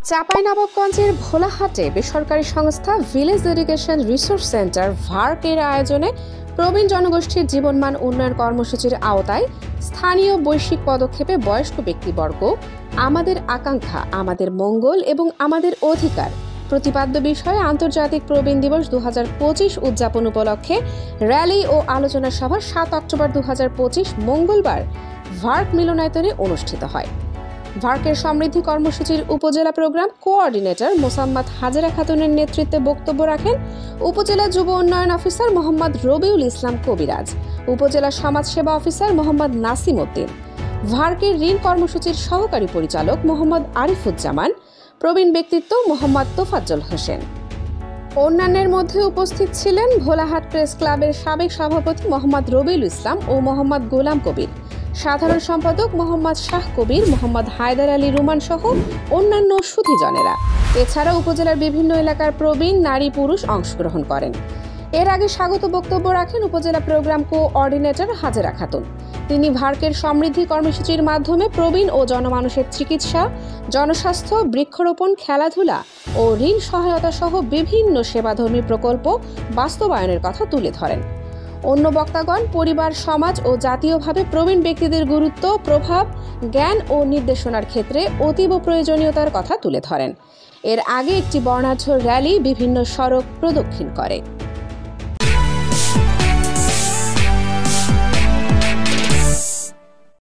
চাঁপাইনবাবগঞ্জের ভোলাহাটে বেসরকারি সংস্থা ভিলেজ এডুকেশন রিসোর্স সেন্টার ভার্ক এর আয়োজনে প্রবীণ জনগোষ্ঠীর জীবনমান উন্নয়ন কর্মসূচির আওতায় স্থানীয় বৈশ্বিক পদক্ষেপে বয়স্ক ব্যক্তিবর্গ আমাদের আকাঙ্ক্ষা, আমাদের মঙ্গল এবং আমাদের অধিকার প্রতিপাদ্য বিষয়ে আন্তর্জাতিক প্রবীণ দিবস 2025 উদযাপন উপলক্ষে র্যালি ও আলোচনা সভা 7 অক্টোবর 2025 মঙ্গলবার ভার্ক মিলনায়তনে অনুষ্ঠিত হয়। ভার্কের সমৃদ্ধি কর্মসূচির উপজেলা প্রোগ্রাম কোঅর্ডিনেটর মোসাম্মদ হাজেরা খাতুনের নেতৃত্বে বক্তব্য রাখেন উপজেলা যুব উন্নয়ন অফিসার মোহাম্মদ রবিউল ইসলাম কবিরাজ, উপজেলা সমাজসেবা অফিসার মোহাম্মদ নাসিম উদ্দিন, ভার্কের ঋণ কর্মসূচির সহকারী পরিচালক মোহাম্মদ আরিফুজ্জামান, প্রবীণ ব্যক্তিত্ব মোহাম্মদ তোফাজ্জল হোসেন। অন্যান্যের মধ্যে উপস্থিত ছিলেন ভোলাহাট প্রেস ক্লাবের সাবেক সভাপতি মোহাম্মদ রবিউল ইসলাম ও মোহাম্মদ গোলাম কবির, সাধারণ সম্পাদক মোহাম্মদ শাহ কবির, মোহাম্মদ হায়দার আলী রুমান সহ অন্যান্য সুধীজনেরা। এছাড়া উপজেলার বিভিন্ন এলাকার প্রবীণ নারী পুরুষ অংশগ্রহণ করেন। এর আগে স্বাগত বক্তব্য রাখেন উপজেলা প্রোগ্রাম কোঅর্ডিনেটর হাজেরা খাতুন। তিনি ভার্কের সমৃদ্ধি কর্মসূচির মাধ্যমে প্রবীণ ও জনমানুষের চিকিৎসা, জনস্বাস্থ্য, বৃক্ষরোপণ, খেলাধুলা ও ঋণ সহায়তা সহ বিভিন্ন সেবাধর্মী প্রকল্প বাস্তবায়নের কথা তুলে ধরেন। অন্য বক্তাগণ পরিবার, সমাজ ও জাতীয়ভাবে প্রবীণ ব্যক্তিদের গুরুত্ব, প্রভাব, জ্ঞান ও নির্দেশনার ক্ষেত্রে অতীব প্রয়োজনীয়তার কথা তুলে ধরেন। এর আগে একটি বর্ণাঢ্য র্যালি বিভিন্ন সড়ক প্রদক্ষিণ করে।